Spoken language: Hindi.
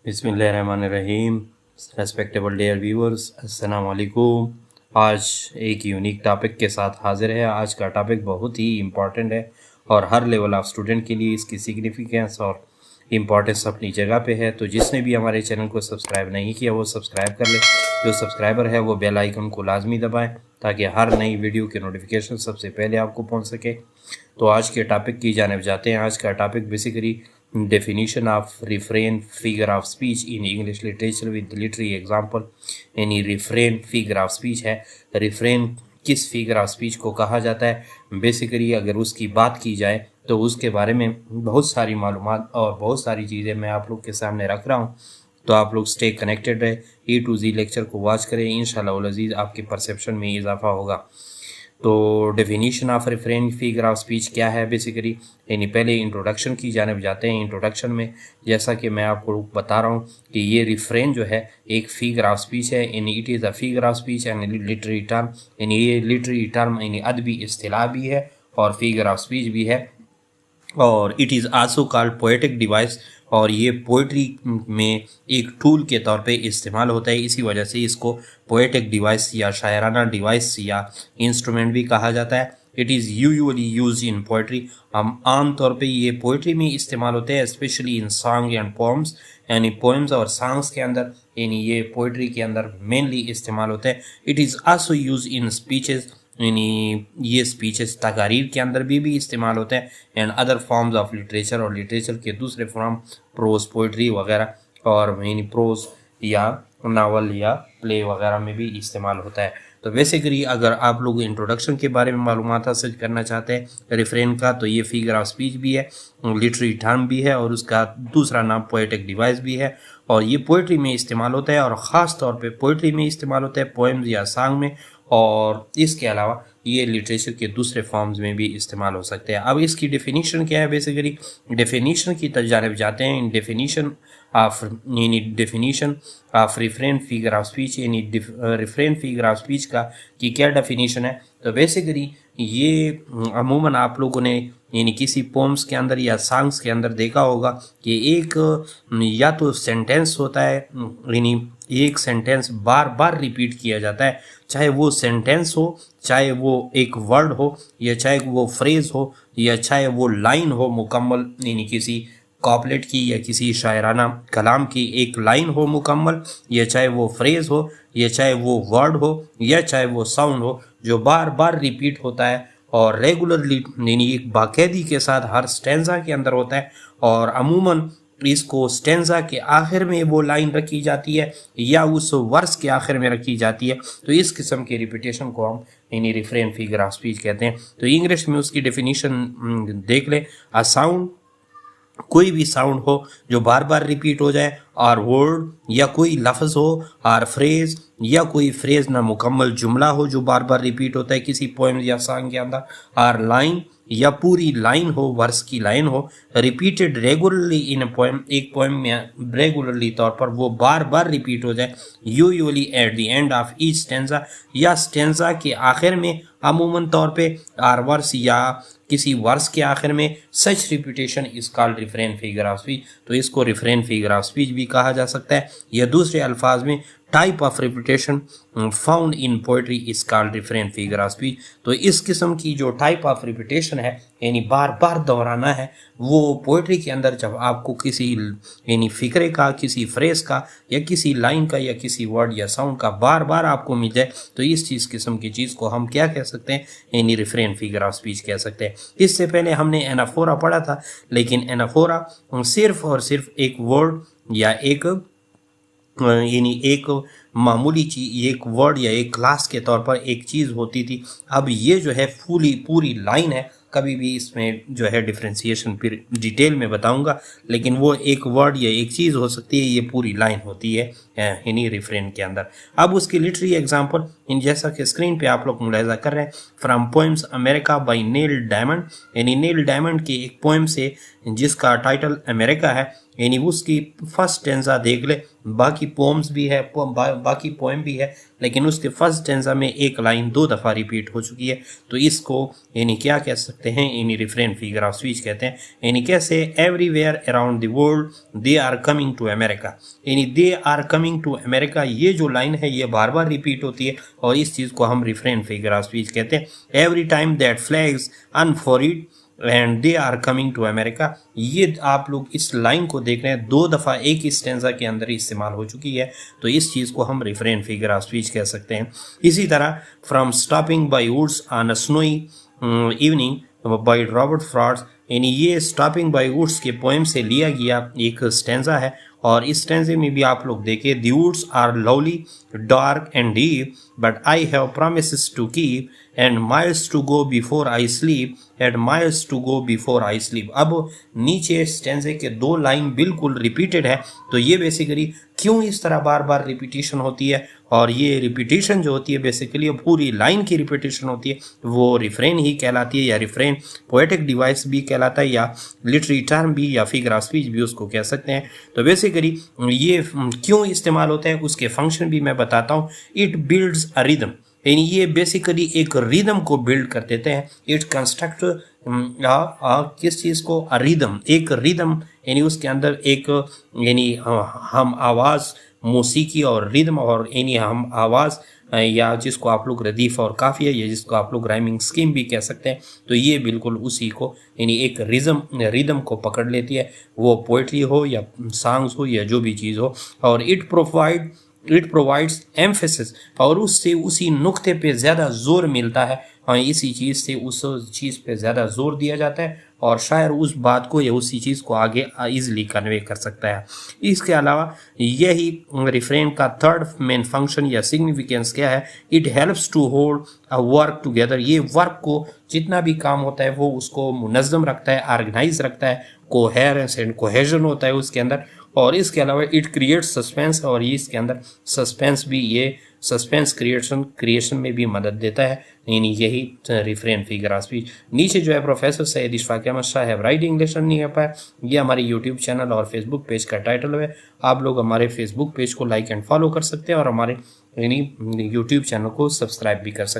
बिस्मिल्लाहिर्रहमानिर्रहीम। रेस्पेक्टेबल डियर व्यूअर्स, अस्सलाम वालेकुम। आज एक यूनिक टॉपिक के साथ हाजिर है। आज का टॉपिक बहुत ही इम्पॉर्टेंट है और हर लेवल ऑफ स्टूडेंट के लिए इसकी सिग्निफिकेंस और इम्पॉर्टेंस अपनी जगह पे है। तो जिसने भी हमारे चैनल को सब्सक्राइब नहीं किया वो सब्सक्राइब कर ले। जो सब्सक्राइबर है वो बेल आइकन को लाजमी दबाएं ताकि हर नई वीडियो के नोटिफिकेशन सबसे पहले आपको पहुंच सके। तो आज के टॉपिक की जानिब जाते हैं। आज का topic basically definition of refrain figure of speech in English literature with literary example। यानी refrain figure of speech है। refrain किस figure of speech को कहा जाता है। बेसिकली अगर उसकी बात की जाए तो उसके बारे में बहुत सारी मालूमात और बहुत सारी चीज़ें मैं आप लोग के सामने रख रहा हूँ। तो आप लोग स्टे कनेक्टेड रहे, A to Z लेक्चर को वॉच करें। इंशाल्लाह अज़ीज़ आपके परसेप्शन में इजाफा होगा। तो definition of refrain figure of speech क्या है बेसिकली, यानी पहले इंट्रोडक्शन की जानिब जाते हैं। इंट्रोडक्शन में जैसा कि मैं आपको बता रहा हूँ कि ये रिफ्रेन जो है एक फिगर ऑफ स्पीच है, यानी it is a figure of speech and literary term. यानी ये लिटरेरी टर्म यानी अदबी इस्तिलाह भी है और फिगर ऑफ स्पीच भी है। और it is also called poetic device, और ये पोइट्री में एक टूल के तौर पे इस्तेमाल होता है। इसी वजह से इसको पोएटिक डिवाइस या शायराना डिवाइस या इंस्ट्रूमेंट भी कहा जाता है। It is usually use in poetry. हम आम तौर पे ये पोइट्री में इस्तेमाल होते हैं, specially in song and poems, यानी पोएम्स और सॉन्ग्स के अंदर, यानी ये पोइट्री के अंदर मेनली इस्तेमाल होते हैं। It is also use in speeches, यानी ये स्पीचेस तकारीर के अंदर भी इस्तेमाल होते हैं। And other forms of literature, और लिटरेचर के दूसरे फॉर्म प्रोज पोइट्री वगैरह, और यानी प्रोज या नावल या प्ले वगैरह में भी इस्तेमाल होता है। तो बेसिकली अगर आप लोग इंट्रोडक्शन के बारे में मालूमात हासिल करना चाहते हैं रिफ्रेन का, तो ये फिगर ऑफ स्पीच भी है, लिटरेरी टर्म भी है, और उसका दूसरा नाम पोएटिक डिवाइस भी है। और ये पोइट्री में इस्तेमाल होता है, और ख़ास तौर पे पोइट्री में इस्तेमाल होता है, पोएम्स या सॉन्ग में। और इसके अलावा ये लिटरेचर के दूसरे फॉर्म्स में भी इस्तेमाल हो सकते हैं। अब इसकी डेफिनीशन क्या है बेसिकली, डेफिनीशन की जानिब जाते हैं। Definition of refrain figure of speech, यानी रिफ्रेन फिगर ऑफ स्पीच का कि क्या डेफिनीशन है। तो बेसिकली ये अमूमन आप लोगों ने यानी किसी पोम्स के अंदर या सॉन्ग्स के अंदर देखा होगा कि एक या तो सेंटेंस होता है, यानी एक सेंटेंस बार बार रिपीट किया जाता है, चाहे वो सेंटेंस हो, चाहे वो एक वर्ड हो, या चाहे वो फ्रेज हो, या चाहे वो लाइन हो मुकम्मल, यानी किसी कॉपलेट की या किसी शायराना कलाम की एक लाइन हो मुकम्मल, या चाहे वो फ्रेज हो, या चाहे वो वर्ड हो, या चाहे वो साउंड हो, जो बार बार रिपीट होता है और रेगुलरली यानी एक बाकायदगी के साथ हर स्टेंजा के अंदर होता है। और अमूमन इसको स्टेंजा के आखिर में वो लाइन रखी जाती है या उस वर्स के आखिर में रखी जाती है। तो इस किस्म की रिपीटेशन को हम यानी रिफ्रेन फिगर ऑफ स्पीच कहते हैं। तो इंग्लिश में उसकी डेफिनेशन देख लें। अ साउंड, कोई भी साउंड हो जो बार बार रिपीट हो जाए, और वर्ड या कोई लफ्ज़ हो, और फ्रेज या कोई फ्रेज ना मुकम्मल जुमला हो जो बार बार रिपीट होता है किसी पोएम या सॉन्ग के अंदर, और लाइन या पूरी लाइन हो, वर्स की लाइन हो, रिपीटेड रेगुलरली इन पोएम, एक पोएम में रेगुलरली तौर पर वो बार बार रिपीट हो जाए, usually at the end of each stanza, या स्टेंजा के आखिर में अमूमन तौर पे, और वर्स या किसी वर्स के आखिर में। Such repetition is called refrain figure of speech. तो इसको रिफ्रेन फिगर ऑफ स्पीच भी कहा जा सकता है, या दूसरे अल्फाज में type of repetition found in poetry is called refrain figure of speech. तो इस किस्म की जो टाइप ऑफ रिपीटेशन है, यानी बार बार दोहराना है, वो पोइट्री के अंदर जब आपको किसी यानी फिक्रे का, किसी फ्रेज का, या किसी लाइन का, या किसी वर्ड या साउंड का बार बार आपको मिल जाए, तो इस किस्म की चीज़ को हम क्या कह सकते हैं, यानी रिफ्रेन फिगर ऑफ स्पीच कह सकते हैं। इससे पहले हमने एनाफोरा पढ़ा था, लेकिन एनाफोरा सिर्फ और सिर्फ एक वर्ड या एक यानी एक मामूली चीज, एक वर्ड या एक क्लास के तौर पर एक चीज़ होती थी। अब ये जो है पूरी लाइन है। कभी भी इसमें जो है डिफ्रेंसिएशन फिर डिटेल में बताऊंगा, लेकिन वो एक वर्ड या एक चीज़ हो सकती है, ये पूरी लाइन होती है यानी रिफ्रेन के अंदर। अब उसकी लिटरेरी एग्जांपल, इन जैसा कि स्क्रीन पे आप लोग मुलाहिजा कर रहे हैं, from poems America by Neil Diamond, यानी नील डायमंड की एक पोएम से जिसका टाइटल अमेरिका है, यानी उसकी फर्स्ट टेंजा देख ले, बाकी पोम्स भी है, बाकी पोएम भी है, लेकिन उसके फर्स्ट टेंजा में एक लाइन 2 दफ़ा रिपीट हो चुकी है। तो इसको यानी क्या कह सकते हैं, यानी रिफ्रेन फिगर ऑफ स्पीच कहते हैं। यानी कैसे, everywhere around the world they are coming to America, यानी they are coming to America, ये जो लाइन है ये बार बार रिपीट होती है और इस चीज़ को हम रिफ्रेन फिगर ऑफ स्पीच कहते हैं। Every time that flags unfurled and they are coming to America, ये आप लोग इस लाइन को देख रहे हैं 2 दफ़ा एक ही स्टेंजा के अंदर इस्तेमाल हो चुकी है, तो इस चीज़ को हम रिफ्रेन फिगर ऑफ स्पीच कह सकते हैं। इसी तरह from stopping by woods on a snowy evening by Robert Frost, यानी ये स्टॉपिंग बाई वुड्स के पोएम से लिया गया एक स्टेंजा है और इस स्टेंजे में भी आप लोग देखें, the woods are lovely dark and deep but I have promises to keep and miles to go before I sleep and miles to go before I sleep. अब नीचे स्टेंजे के 2 लाइन बिल्कुल रिपीटेड है, तो ये बेसिकली क्यों इस तरह बार बार रिपीटिशन होती है, और ये रिपीटिशन जो होती है बेसिकली पूरी लाइन की रिपीटिशन होती है, वो रिफ्रेन ही कहलाती है, या रिफ्रेन पोएटिक डिवाइस भी कहलाता है, या लिटरेरी टर्म भी, या फिगर ऑफ स्पीच भी उसको कह सकते हैं। तो बेसिकली ये क्यों इस्तेमाल होता है, उसके फंक्शन भी मैं बताता हूँ। इट बिल्ड्स अ रिदम, यानी ये बेसिकली एक रिदम को बिल्ड कर देते हैं। इट कंस्ट्रक्ट किस चीज़ को, रिदम, एक रिदम, यानी उसके अंदर एक यानी हम आवाज़, मौसीकी और रिदम, और यानी हम आवाज़ या जिसको आप लोग रदीफ और काफिया, या जिसको आप लोग राइमिंग स्कीम भी कह सकते हैं, तो ये बिल्कुल उसी को यानी एक रिदम को पकड़ लेती है, वो पोइट्री हो या सॉन्ग्स हो या जो भी चीज़ हो। और इट प्रोवाइड्स एम्फेसिस, और उससे उसी नुक्ते पे ज़्यादा जोर मिलता है, हाँ इसी चीज़ से उस चीज़ पे ज़्यादा जोर दिया जाता है और शायर उस बात को या उसी चीज़ को आगे इजीली कन्वे कर सकता है। इसके अलावा यही रिफ्रेन का थर्ड मेन फंक्शन या सिग्निफिकेंस क्या है, it helps to hold a work together, ये वर्क को जितना भी काम होता है वो उसको मुनज़्ज़म रखता है, ऑर्गेनाइज रखता है, कोहेरेंस एंड कोहेजन होता है उसके अंदर। और इसके अलावा इट क्रिएट्स सस्पेंस, और ये इसके अंदर सस्पेंस भी, ये सस्पेंस क्रिएशन में भी मदद देता है, यानी यही रिफ्रेन फिगर ऑफ स्पीच। नीचे जो है professor Syed Ishfaq Ahmad Shah have write English नहीं है पाया, ये हमारे यूट्यूब चैनल और फेसबुक पेज का टाइटल है। आप लोग हमारे फेसबुक पेज को लाइक एंड फॉलो कर सकते हैं और हमारे यानी यूट्यूब चैनल को सब्सक्राइब भी कर सकते हैं।